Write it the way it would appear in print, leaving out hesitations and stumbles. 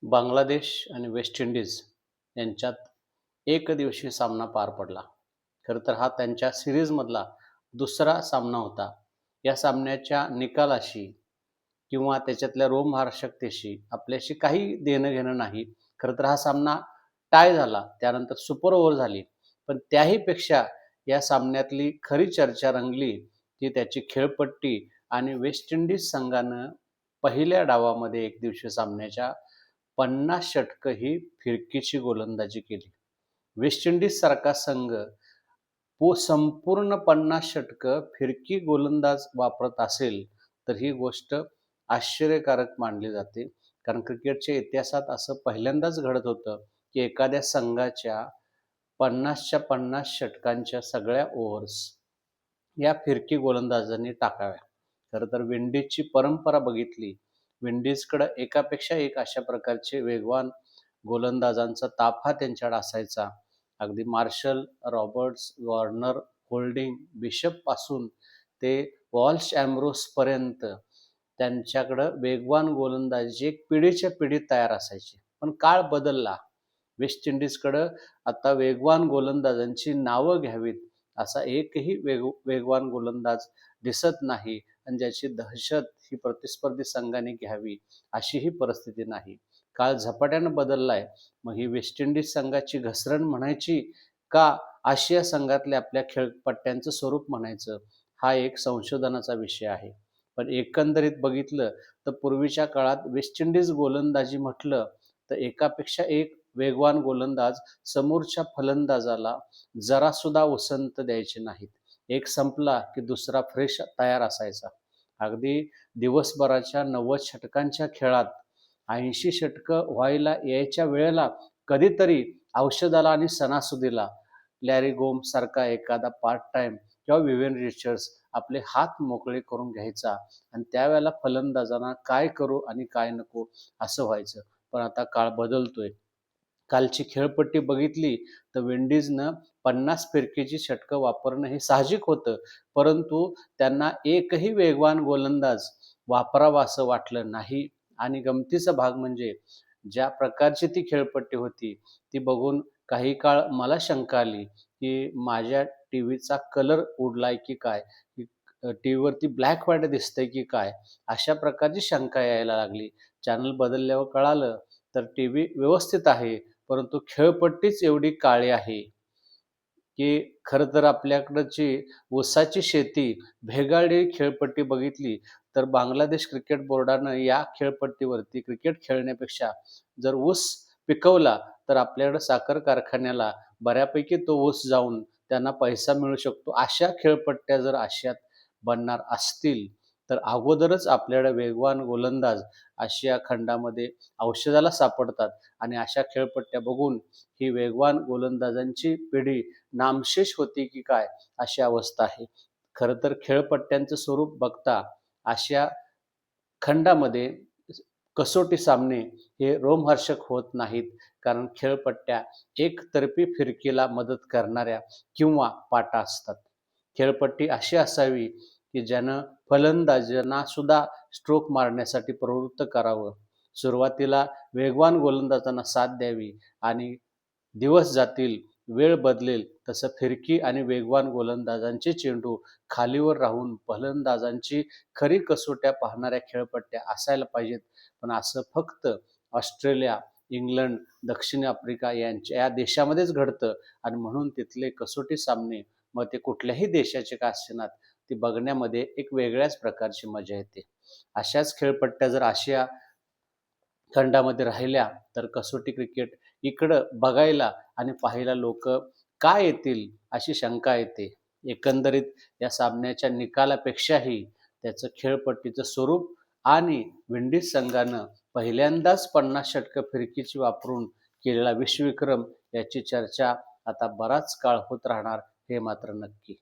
बांगलादेश आणि West Indies यांच्यात एकदिवसीय सामना पार पडला. खरं तर हा त्यांच्या सीरीजमधला दुसरा सामना होता. या सामन्याच्या निकालाशी किंवा त्याच्यातल्या रोमहर्षकतेशी आपल्याशी काही देणं-घेणं नाही. खरं तर हा सामना टाय झाला. त्यानंतर सुपर ओव्हर झाली. पण त्याही पेक्षा या सामन्यातली खरी चर्चा रंगली ती त्याची खेळपट्टी आणि वेस्ट इंडिज संघानं पहिल्या डावामध्ये एकदिवसीय सामन्याच्या 50 षटकं ही फिरकीची गोलंदाजी केली. वेस्ट इंडिजसारखा संघ संपूर्ण 50 षटकं फिरकी गोलंदाज वापरत असेल, तर ही गोष्ट आश्चर्यकारक मानली जाते. कारण क्रिकेटच्या इतिहासात असं पहिल्यांदाच घडत होतं, की एखाद्या संघाच्या 50च्या 50 षटकांच्या सगळ्या ओव्हर्स या फिरकी गोलंदाजांनी टाकाव्या. खरं तर विंडीजची परंपरा बघितली, विंडीजकडं एकापेक्षा एक अशा प्रकारचे वेगवान गोलंदाजांचा ताफा त्यांच्याकडे असायचा. अगदी मार्शल, रॉबर्ट्स, वॉर्नर, होल्डिंग, बिशपपासून ते वॉल्श एम्ब्रोसपर्यंत त्यांच्याकडं वेगवान गोलंदाजी एक पिढीच्या पिढी तयार असायची. पण काळ बदलला. वेस्ट इंडिजकडं आता वेगवान गोलंदाजांची नावं घ्यावीत असा एकही वेगवान गोलंदाज दिसत नाही आणि ज्याची दहशत ही प्रतिस्पर्धी संघाने घ्यावी अशीही परिस्थिती नाही. काळ झपाट्यानं बदललाय. मग ही वेस्ट इंडिज संघाची घसरण म्हणायची का आशिया संघातल्या आपल्या खेळपट्ट्यांचं स्वरूप म्हणायचं, हा एक संशोधनाचा विषय आहे. पण एकंदरीत बघितलं तर पूर्वीच्या काळात वेस्ट इंडिज गोलंदाजी म्हटलं तर एकापेक्षा एक वेगवान गोलंदाज समोरच्या फलंदाजाला जरासुद्धा उसंत द्यायचे नाहीत. एक संपला की दुसरा फ्रेश तयार असायचा. अगदी दिवसभराच्या 90 षटकांच्या खेळात 80 षटकं व्हायला यायच्या वेळेला कधीतरी औषधाला आणि सणासुदीला लॅरी गोम सारखा एखादा पार्ट टाइम किंवा विवियन रिचर्ड्स आपले हात मोकळे करून घ्यायचा आणि त्यावेळेला फलंदाजांना काय करू आणि काय नको असं व्हायचं. पण आता काळ बदलतोय. कालची खेळपट्टी बघितली तर विंडीजनं 50 फिरकीची षटकं वापरणं हे साहजिक होतं. परंतु त्यांना एकही वेगवान गोलंदाज वापरावा असं वाटलं नाही आणि गमतीचा भाग म्हणजे ज्या प्रकारची ती खेळपट्टी होती, ती बघून काही काळ मला शंका आली, की माझ्या टीव्हीचा कलर उडलाय की काय? की टीव्हीवरती ब्लॅक व्हाईट दिसतंय की काय? अशा प्रकारची शंका यायला लागली. चॅनल बदलल्यावर कळालं, तर टीव्ही व्यवस्थित आहे, परंतु खेळपट्टीच एवढी काळी आहे, की खरं तर आपल्याकडची ऊसाची शेती भेगाळलेली खेळपट्टी बघितली, तर बांगलादेश क्रिकेट बोर्डानं या खेळपट्टीवरती क्रिकेट खेळण्यापेक्षा जर ऊस पिकवला, तर आपल्याकडं साखर कारखान्याला बऱ्यापैकी तो ऊस जाऊन त्यांना पैसा मिळू शकतो. अशा खेळपट्ट्या जर आशियात बनणार असतील, तर अगोदरच आपल्याकडे वेगवान गोलंदाज आशिया खंडामध्ये औषधाला सापडतात आणि अशा खेळपट्ट्या बघून ही वेगवान गोलंदाजांची पिढी नामशेष होती की काय अशी अवस्था आहे. खरं तर खेळपट्ट्यांचं स्वरूप बघता आशिया खंडामध्ये कसोटी सामने हे रोमहर्षक होत नाहीत. कारण खेळपट्ट्या एकतर्फी फिरकीला मदत करणाऱ्या किंवा पाटा असतात. खेळपट्टी अशी असावी की ज्यानं फलंदाजांना सुद्धा स्ट्रोक मारण्यासाठी प्रवृत्त करावं. सुरुवातीला वेगवान गोलंदाजांना साथ द्यावी आणि दिवस जातील, वेळ बदलेल तसं फिरकी आणि वेगवान गोलंदाजांचे चेंडू खालीवर राहून फलंदाजांची खरी कसोट्या पाहणाऱ्या खेळपट्ट्या असायला पाहिजेत. पण असं फक्त ऑस्ट्रेलिया, इंग्लंड, दक्षिण आफ्रिका या देशामध्येच घडतं आणि म्हणून तिथले कसोटी सामने मग ते कुठल्याही देशाचे का असेनात, ते बघण्यामध्ये एक वेगळ्याच प्रकारची मजा येते. अशाच खेळपट्ट्या जर आशिया खंडामध्ये राहिल्या तर कसोटी क्रिकेट इकडं बघायला आणि पाहायला लोक का येतील अशी शंका येते. एकंदरीत या सामन्याच्या निकालापेक्षाही त्याचं खेळपट्टीचं स्वरूप आणि विंडीज संघानं पहिल्यांदाच 50 षटकं फिरकीची वापरून केलेला विश्वविक्रम याची चर्चा आता बराच काळ होत राहणार हे मात्र नक्की.